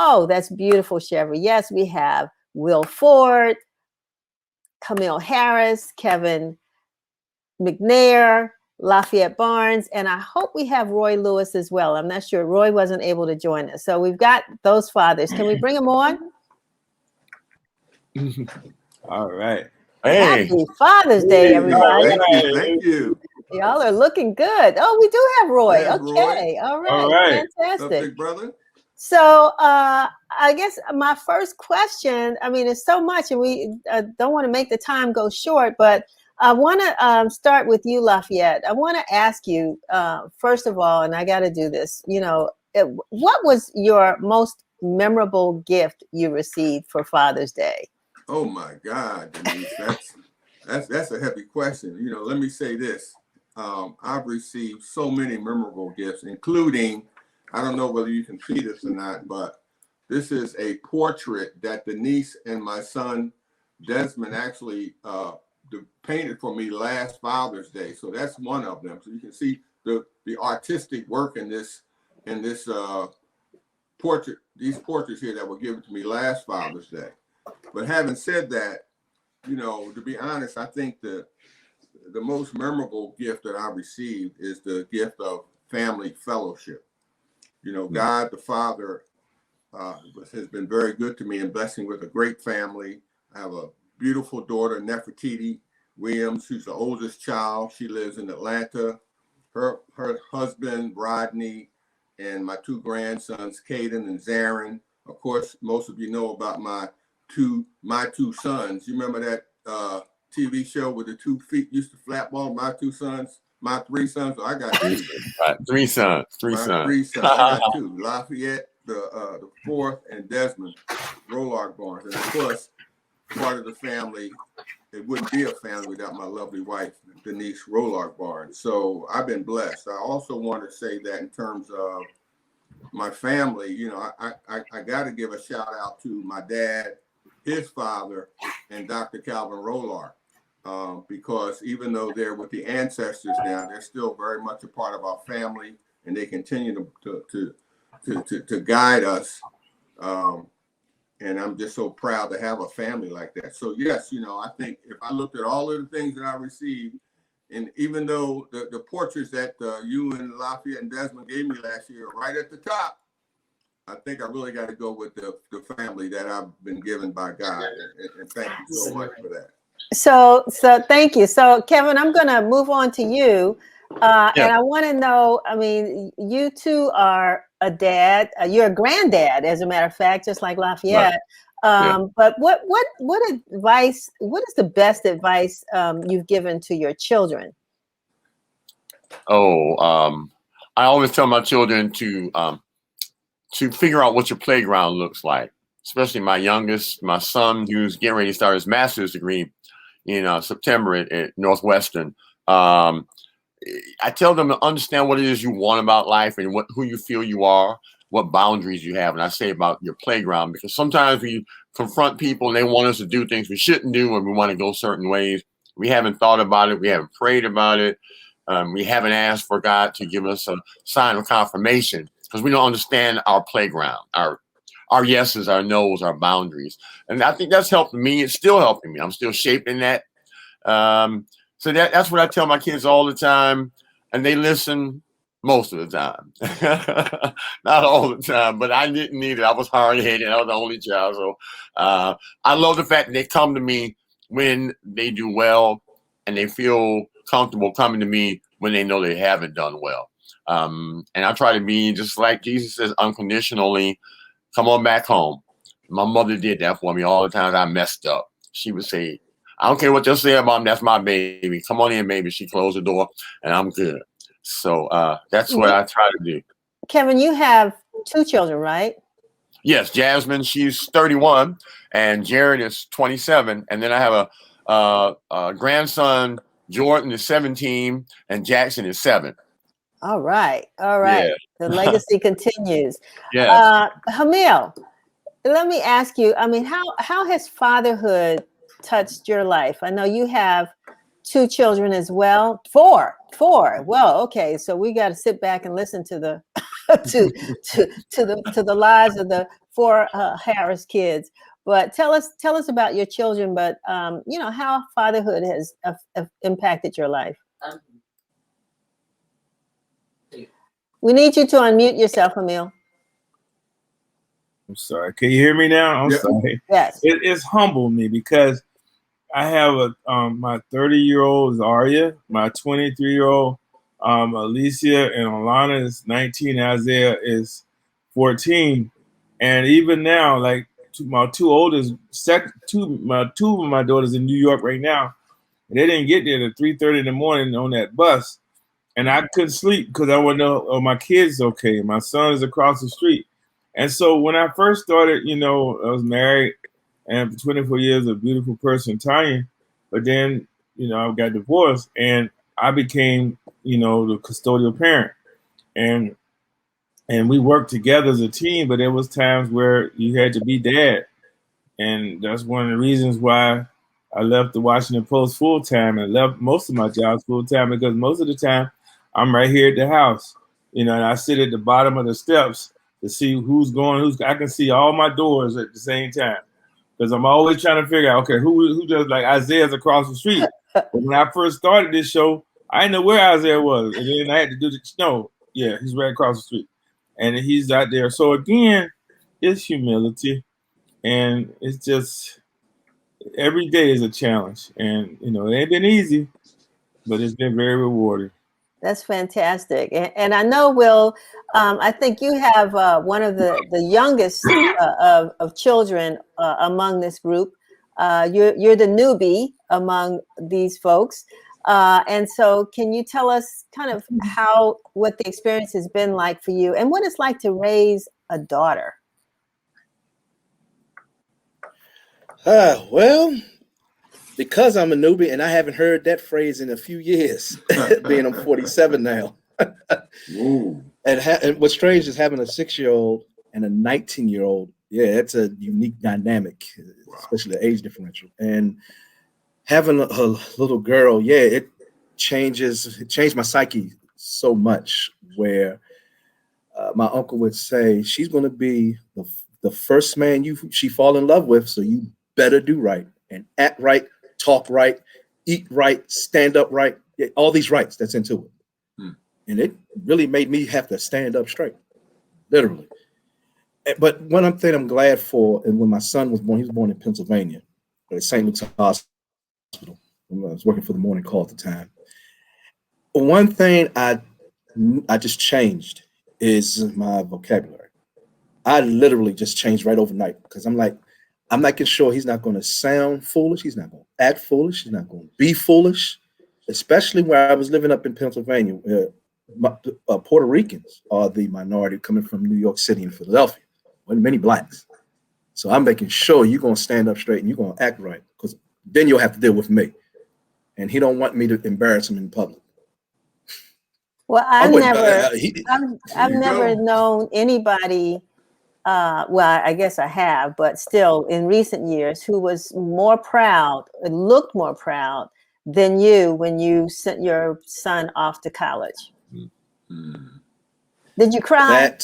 Oh, that's beautiful, Shevry. Yes, we have Will Ford, Camille Harris, Kevin McNair, Lafayette Barnes, and I hope we have Roy Lewis as well. I'm not sure. Roy wasn't able to join us. So we've got those fathers. Can we bring them on? All right. Hey. Happy Father's Day, everybody. Thank you. Y'all are looking good. Oh, we do have Roy. Yes, okay. Roy. All right. Fantastic. What's up, big brother? So I guess my first question, I mean, it's so much, and we don't want to make the time go short, but I want to start with you, Lafayette. I want to ask you, first of all, and I got to do this, what was your most memorable gift you received for Father's Day? Oh my God, Denise, that's a heavy question. Let me say this. I've received so many memorable gifts, including, I don't know whether you can see this or not, but this is a portrait that Denise and my son Desmond actually painted for me last Father's Day. So that's one of them. So you can see the artistic work in this portrait, these portraits here that were given to me last Father's Day. But having said that, to be honest, I think the most memorable gift that I received is the gift of family fellowship. God the Father has been very good to me and blessing with a great family. I have a beautiful daughter, Nefertiti Williams, who's the oldest child. She lives in Atlanta. Her husband, Rodney, and my two grandsons, Caden and Zarin. Of course, most of you know about my two sons. You remember that TV show where the 2 feet used to flap on my 2 sons? My 3 sons. So I got 2. 3 sons. 3 sons. 3 sons. I got 2. Lafayette, the 4th, and Desmond, Rolark Barnes. And of course, part of the family, it wouldn't be a family without my lovely wife, Denise Rolark Barnes. So I've been blessed. I also want to say that in terms of my family, I got to give a shout out to my dad, his father, and Dr. Calvin Rolark. Because even though they're with the ancestors now, they're still very much a part of our family, and they continue to guide us. And I'm just so proud to have a family like that. So yes, I think if I looked at all of the things that I received, and even though the portraits that you and Lafayette and Desmond gave me last year are right at the top, I think I really got to go with the family that I've been given by God. And thank you so much for that. So thank you. So Kevin, I'm going to move on to you. And I want to know, I mean, you two are a dad, you're a granddad, as a matter of fact, just like Lafayette. Right. But what advice, what is the best advice you've given to your children? I always tell my children to figure out what your playground looks like, especially my youngest, my son, who's getting ready to start his master's degree in September at Northwestern. I tell them to understand what it is you want about life and who you feel you are, what boundaries you have. And I say about your playground, because sometimes we confront people and they want us to do things we shouldn't do, and we want to go certain ways. We haven't thought about it. We haven't prayed about it. We haven't asked for God to give us a sign of confirmation, because we don't understand our playground, our yeses, our nos, our boundaries. And I think that's helped me. It's still helping me. I'm still shaping that. So that's what I tell my kids all the time, and they listen most of the time. Not all the time, but I didn't need it. I was hard-headed. I was the only child. So I love the fact that they come to me when they do well, and they feel comfortable coming to me when they know they haven't done well. And I try to be, just like Jesus says, unconditionally, come on back home. My mother did that for me all the time. I messed up. She would say, I don't care what they'll say about me. That's my baby. Come on in, baby. She closed the door, and I'm good. So that's what I try to do. Kevin, you have 2 children, right? Yes, Jasmine, she's 31, and Jared is 27. And then I have a grandson, Jordan is 17, and Jackson is 7. All right. Yeah. The legacy continues. Yes. Hamil, let me ask you, I mean, how has fatherhood touched your life? I know you have 2 children as well. 4. Well, okay, so we got to sit back and listen to the to the lives of the 4 Harris kids. But tell us about your children, but how fatherhood has impacted your life. We need you to unmute yourself, Emil. I'm sorry. Can you hear me now? I'm sorry. Yes. It's humbled me because I have my 30-year-old is Arya, my 23-year-old Alicia, and Alana is 19. Isaiah is 14, and even now, like my two oldest, two of my daughters in New York right now, and they didn't get there at 3:30 in the morning on that bus, and I couldn't sleep because I want to know, oh, my kid's okay. My son is across the street, and so when I first started, I was married. And for 24 years, a beautiful person, Tanya. But then, I got divorced and I became, the custodial parent. And we worked together as a team, but there was times where you had to be dad. And that's one of the reasons why I left the Washington Post full time and left most of my jobs full time, because most of the time I'm right here at the house, and I sit at the bottom of the steps to see who's going, I can see all my doors at the same time. Because I'm always trying to figure out, okay, who does, like Isaiah's across the street. But when I first started this show, I didn't know where Isaiah was. And then I had to do he's right across the street. And he's out there. So again, it's humility. And it's just, every day is a challenge. And, it ain't been easy, but it's been very rewarding. That's fantastic. And I know, Will, I think you have one of the youngest of children among this group. You're the newbie among these folks. And so can you tell us kind of what the experience has been like for you and what it's like to raise a daughter? Well, because I'm a newbie and I haven't heard that phrase in a few years, being I'm 47 now. And what's strange is having a 6-year-old and a 19-year-old. Yeah, it's a unique dynamic, especially the age differential. And having a little girl, it changed my psyche so much, where my uncle would say, she's going to be the first man she fall in love with, so you better do right and act right, talk right, eat right, stand up right, all these rights that's into it. And it really made me have to stand up straight, literally. But one thing I'm glad for, and when my son was born, he was born in Pennsylvania, at St. Luke's Hospital. I was working for the Morning Call at the time. One thing I just changed is my vocabulary. I literally just changed right overnight, because I'm making sure he's not going to sound foolish. He's not going to act foolish. He's not going to be foolish, especially where I was living up in Pennsylvania. Puerto Ricans are the minority coming from New York City and Philadelphia. Wasn't many blacks. So I'm making sure you're going to stand up straight and you're going to act right, because then you'll have to deal with me. And he don't want me to embarrass him in public. Well, I've never known anybody, well, I guess I have, but still in recent years, who was more proud, looked more proud than you when you sent your son off to college. Did you cry?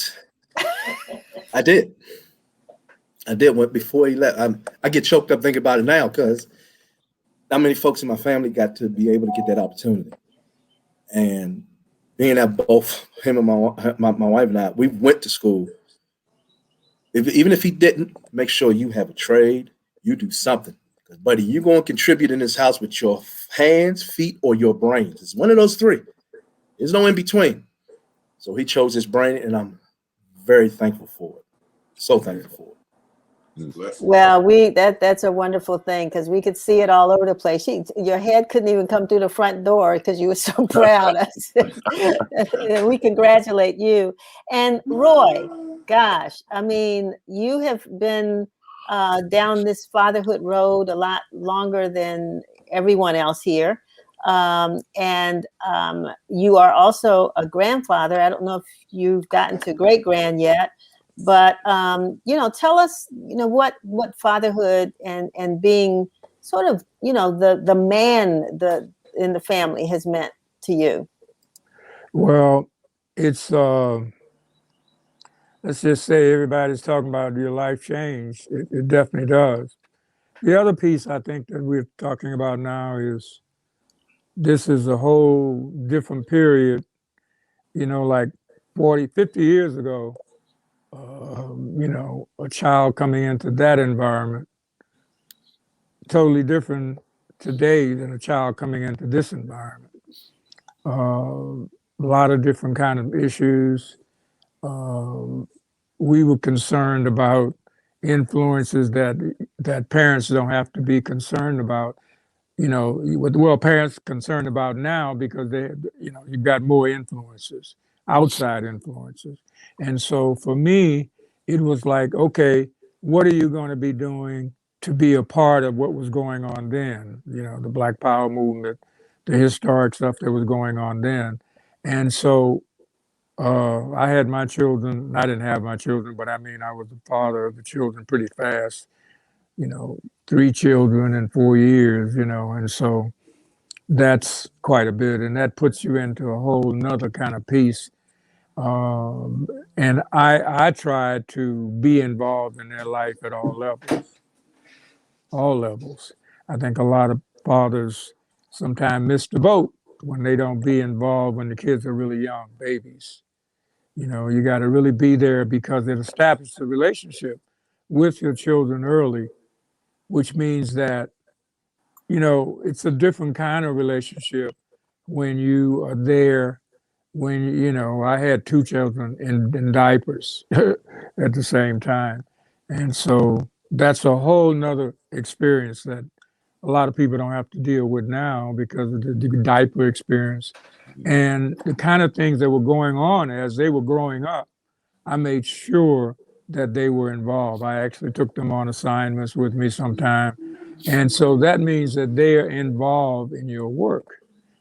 I did. Before he left. I get choked up thinking about it now, because not many folks in my family got to be able to get that opportunity. And being that both him and my wife and I, we went to school. Even if he didn't, make sure you have a trade, you do something. Because, buddy, you're going to contribute in this house with your hands, feet, or your brains. It's one of those three. There's no in between. So he chose his brain, and I'm very thankful for it. So thankful for it. Well, that's a wonderful thing, because we could see it all over the place. Your head couldn't even come through the front door because you were so proud. We congratulate you. And Roy, gosh, I mean, you have been down this fatherhood road a lot longer than everyone else here. And you are also a grandfather. I don't know if you've gotten to great grand yet. But, tell us, what fatherhood and being sort of, the man in the family has meant to you. Well, it's let's just say everybody's talking about your life change. It definitely does. The other piece I think that we're talking about now is this is a whole different period, like 40, 50 years ago, a child coming into that environment, totally different today than a child coming into this environment. A lot of different kind of issues. Um, we were concerned about influences that parents don't have to be concerned about. Parents concerned about now because you've got more influences, outside influences. And so for me, it was like, okay, what are you going to be doing to be a part of what was going on then? The Black Power movement, the historic stuff that was going on then. And so I had my children. I didn't have my children, but I mean, I was the father of the children pretty fast, you know, 3 children in 4 years, and so that's quite a bit. And that puts you into a whole nother kind of piece. And I tried to be involved in their life at all levels, all levels. I think a lot of fathers sometimes miss the boat when they don't be involved when the kids are really young, babies. You got to really be there because it establishes a relationship with your children early, which means that, it's a different kind of relationship when you are there. I had 2 children in diapers at the same time. And so that's a whole nother experience that a lot of people don't have to deal with now because of the diaper experience and the kind of things that were going on as they were growing up. I made sure that they were involved. I actually took them on assignments with me sometime. And so that means that they are involved in your work.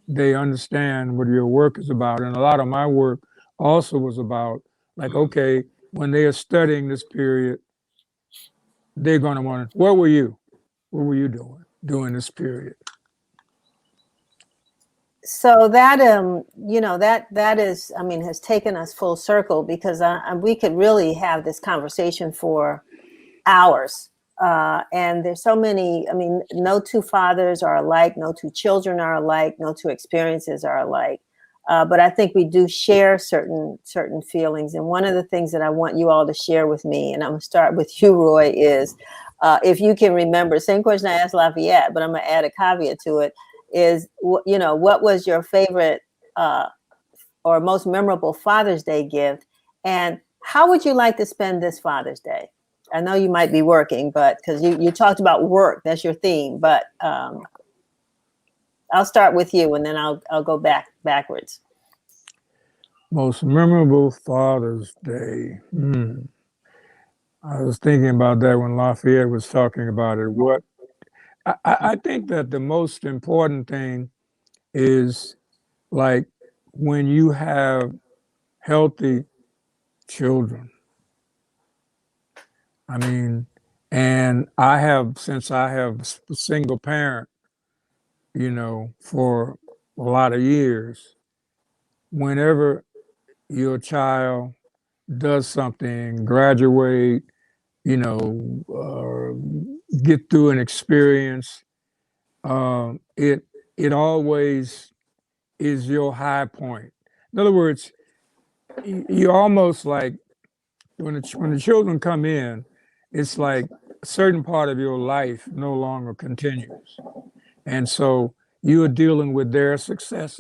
They understand what your work is about. And a lot of my work also was about, like, okay, when they are studying this period, they're going to want to, where were you? What were you doing during this period? So that that is, I mean, has taken us full circle because we could really have this conversation for hours. And there's so many, I mean, no 2 fathers are alike, no 2 children are alike, no 2 experiences are alike. But I think we do share certain feelings. And one of the things that I want you all to share with me, and I'm gonna start with you, Roy, is if you can remember, same question I asked Lafayette, but I'm gonna add a caveat to it, is, what was your favorite or most memorable Father's Day gift? And how would you like to spend this Father's Day? I know you might be working, but because you talked about work, that's your theme. But I'll start with you, and then I'll go backwards. Most memorable Father's Day. I was thinking about that when Lafayette was talking about it. I think that the most important thing is, like, when you have healthy children. I mean, and since I have a single parent, for a lot of years, whenever your child does something, graduate, get through an experience, it always is your high point. In other words, you almost like when the children come in, it's like a certain part of your life no longer continues, and so you are dealing with their success,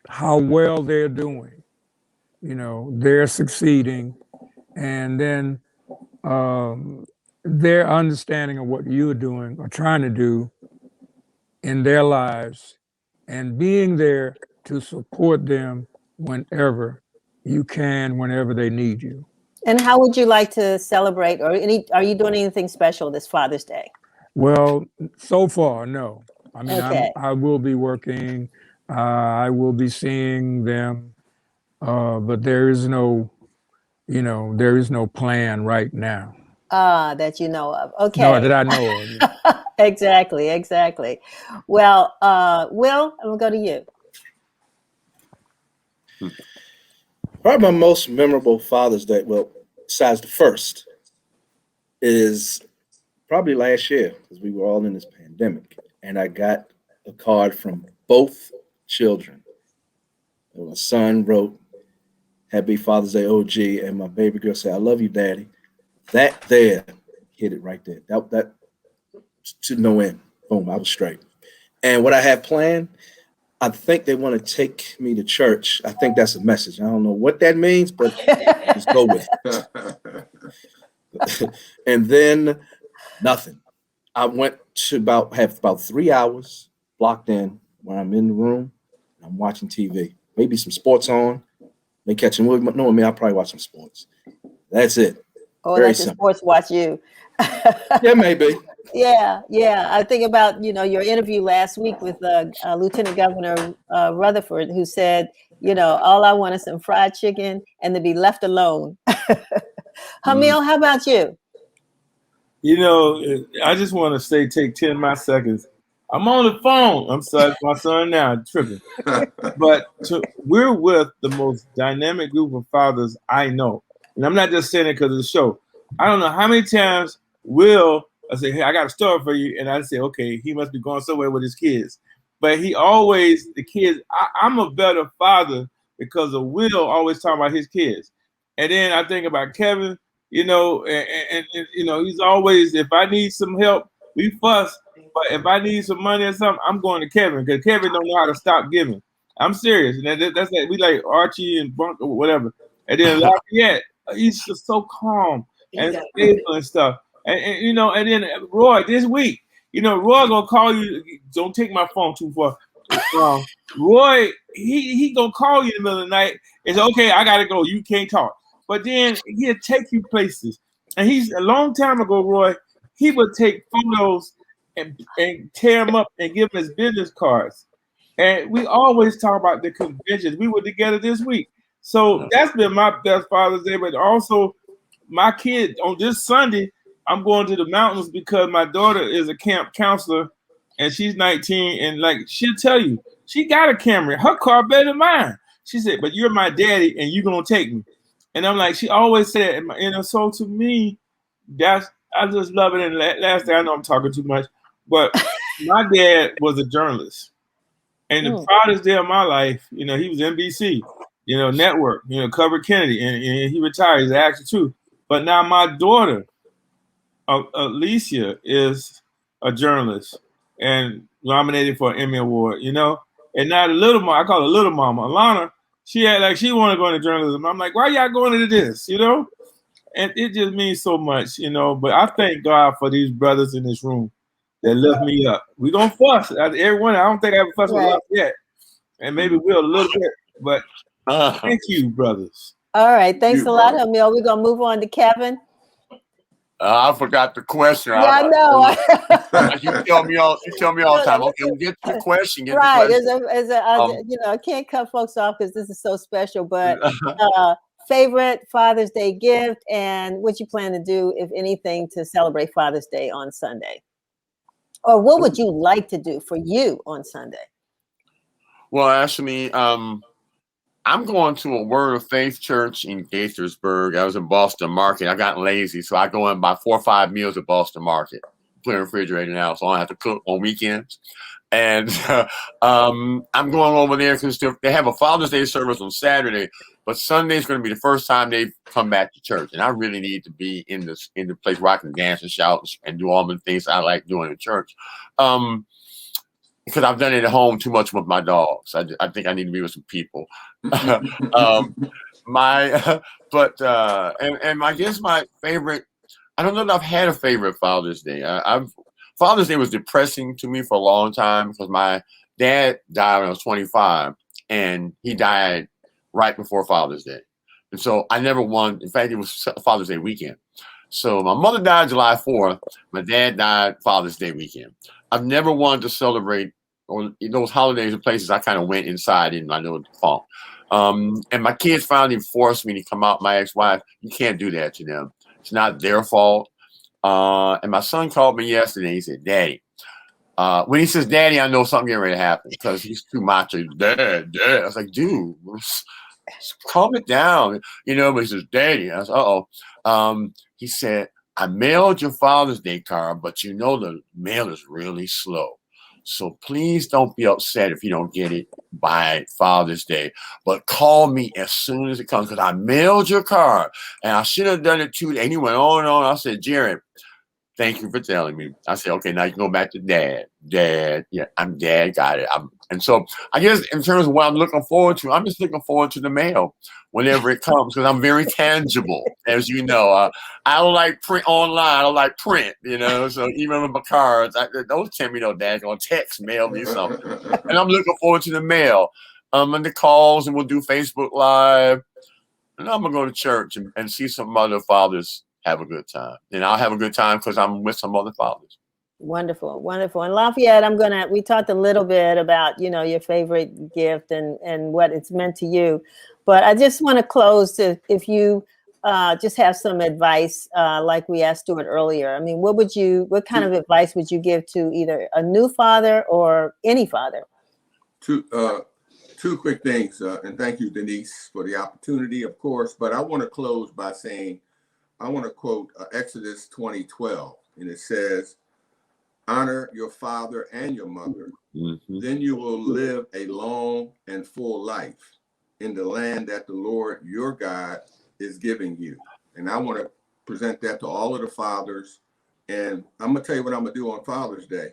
how well they're doing. They're succeeding, and then their understanding of what you're doing or trying to do in their lives, and being there to support them whenever you can, whenever they need you. And how would you like to celebrate, or are you doing anything special this Father's Day? Well, so far, no. I mean, Okay. I will be working. I will be seeing them, but there is no plan right now. That you know of. No, Okay. that I know of. Yeah. Exactly. Well, Will, I'm gonna go to you. Probably my most memorable Father's Day, well, besides the first, is probably last year because we were all in this pandemic, and I got a card from both children. My son wrote, "Happy Father's Day, OG," and my baby girl said, "I love you, Daddy." That there hit it right there. That to no end. Boom, I was straight. And what I had planned, I think they want to take me to church. I think that's a message. I don't know what that means, but just go with it. And then nothing. I went to have about 3 hours blocked in where I'm in the room and I'm watching TV. Maybe some sports on. May catching knowing me, I'll probably watch some sports. That's it. Or Very let the simple. sports watch you. Yeah, maybe. Yeah, yeah. I think about, your interview last week with Lieutenant Governor Rutherford, who said, all I want is some fried chicken and to be left alone. Hamil, how about you? I just want to say, take 10 of my seconds. I'm on the phone. I'm sorry, my son now tripping. But we're with the most dynamic group of fathers I know. And I'm not just saying it because of the show. I don't know how many times I say, hey, I got a story for you. And I say, okay, he must be going somewhere with his kids. But the kids, I'm a better father because of Will always talking about his kids. And then I think about Kevin, and he's always, if I need some help, we fuss. But if I need some money or something, I'm going to Kevin because Kevin don't know how to stop giving. I'm serious. And that's like, we like Archie and Bunk or whatever. And then Lafayette, he's just so calm and stable and stuff. And then Roy this week, Roy gonna call you. Don't take my phone too far. Roy, he gonna call you in the middle of the night. It's okay. I gotta go. You can't talk. But then he'll take you places. And he's a long time ago, Roy. He would take photos and tear them up and give him his business cards. And we always talk about the conventions. We were together this week. So that's been my best Father's Day. But also, my kid on this Sunday, I'm going to the mountains because my daughter is a camp counselor and she's 19. And like, she'll tell you, she got a camera. Her car better than mine. She said, but you're my daddy and you're going to take me. And I'm like, she always said, so to me, I just love it. And last day, I know I'm talking too much, but my dad was a journalist. And the proudest day of my life, he was NBC, network, covered Kennedy, and he retired. He's an actor too. But now my daughter, Alicia, is a journalist and nominated for an Emmy Award, And now the little mom, I call her little mama, Alana, she had like she wanted to go into journalism. I'm like, why y'all going into this, And it just means so much, But I thank God for these brothers in this room that lift me up. We gonna fuss. Everyone, I don't think I ever fussed with love yet. And maybe we'll a little bit, but thank you, brothers. All right. Thanks a lot, Hamil. We're gonna move on to Kevin. I forgot the question. Yeah, I know. You tell me all the time. Okay, we'll get to the question. Right. I can't cut folks off because this is so special, but favorite Father's Day gift and what you plan to do, if anything, to celebrate Father's Day on Sunday? Or what would you like to do for you on Sunday? Well, actually, I'm going to a Word of Faith church in Gaithersburg. I was in Boston Market. I got lazy, so I go and buy 4 or 5 meals at Boston Market. Put in the refrigerator now, so I don't have to cook on weekends. And I'm going over there because they have a Father's Day service on Saturday, but Sunday is going to be the first time they've come back to church. And I really need to be in the place where I can dance and shout and do all the things I like doing in church. Because I've done it at home too much with my dogs. I think I need to be with some people. I guess my favorite, I don't know if I've had a favorite Father's Day. Father's Day was depressing to me for a long time because my dad died when I was 25 and he died right before Father's Day. And so I never won. In fact, it was Father's Day weekend. So my mother died July 4th. My dad died Father's Day weekend. I've never wanted to celebrate on those holidays and places. I kind of went inside in my little funk. And my kids finally forced me to come out. My ex-wife, you can't do that to them. It's not their fault. And my son called me yesterday. He said, Daddy. When he says Daddy, I know something getting ready to happen because he's too macho. Dad. I was like, dude, calm it down. But he says, Daddy, I said, he said, I mailed your Father's Day card, but the mail is really slow. So please don't be upset if you don't get it by Father's Day, but call me as soon as it comes because I mailed your card and I should have done it too. And he went on and on. I said, Jared, thank you for telling me. I said, okay, now you can go back to Dad. Dad, yeah, I'm Dad, got it. And so I guess in terms of what I'm looking forward to, I'm just looking forward to the mail whenever it comes because I'm very tangible, as you know. I don't like print online. I don't like print, So even with my cards, don't tell me Dad's going to text, mail me something. And I'm looking forward to the mail and the calls, and we'll do Facebook Live. And I'm going to go to church and see some other fathers have a good time. And I'll have a good time because I'm with some other fathers. Wonderful, wonderful. And Lafayette, we talked a little bit about, your favorite gift and what it's meant to you. But I just want to close if you just have some advice, like we asked Stuart earlier. I mean, what kind of advice would you give to either a new father or any father? Two quick things. And thank you, Denise, for the opportunity, of course. But I want to close by saying, I want to quote Exodus 20:12, and it says, honor your father and your mother. Mm-hmm. Then you will live a long and full life in the land that the Lord your God is giving you. And I want to present that to all of the fathers. And I'm going to tell you what I'm going to do on Father's Day.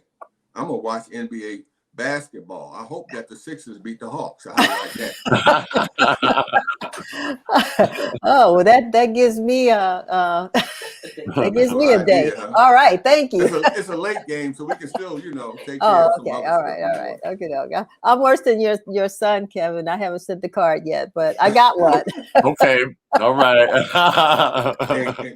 I'm going to watch NBA basketball. I hope that the Sixers beat the Hawks. I like that. Oh, well, that gives me a day. Huh? All right, thank you. It's a late game, so we can still, take care of some other all right. Okay. I'm worse than your son, Kevin. I haven't sent the card yet, but I got one. Okay. All right.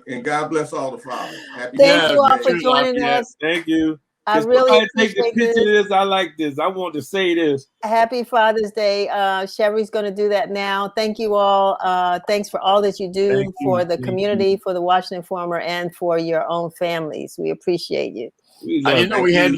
and God bless all the fathers. Thank you all for joining us. Thank you. I really take the picture of this. I like this. I want to say this. Happy Father's Day. Shevry's going to do that now. Thank you all. Thanks for all that you do for the community, for the Washington Informer, and for your own families. We appreciate you. I didn't know we had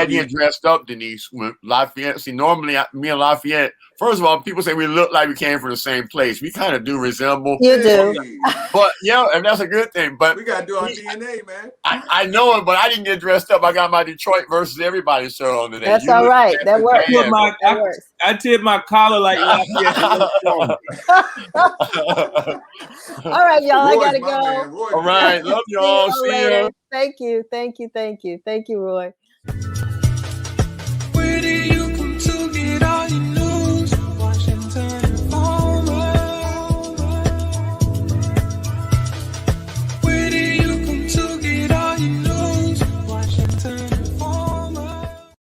to get dressed up, Denise, with Lafayette. See, normally me and Lafayette, first of all, people say we look like we came from the same place. We kind of do resemble. You do. But and that's a good thing. But we got to do our DNA, man. I know it, but I didn't get dressed up. I got my Detroit versus everybody shirt on today. That's all right. That works. I did my collar like Lafayette. All right, y'all. I got to go. All right. Love y'all. See you. Thank you, Roy. Where do you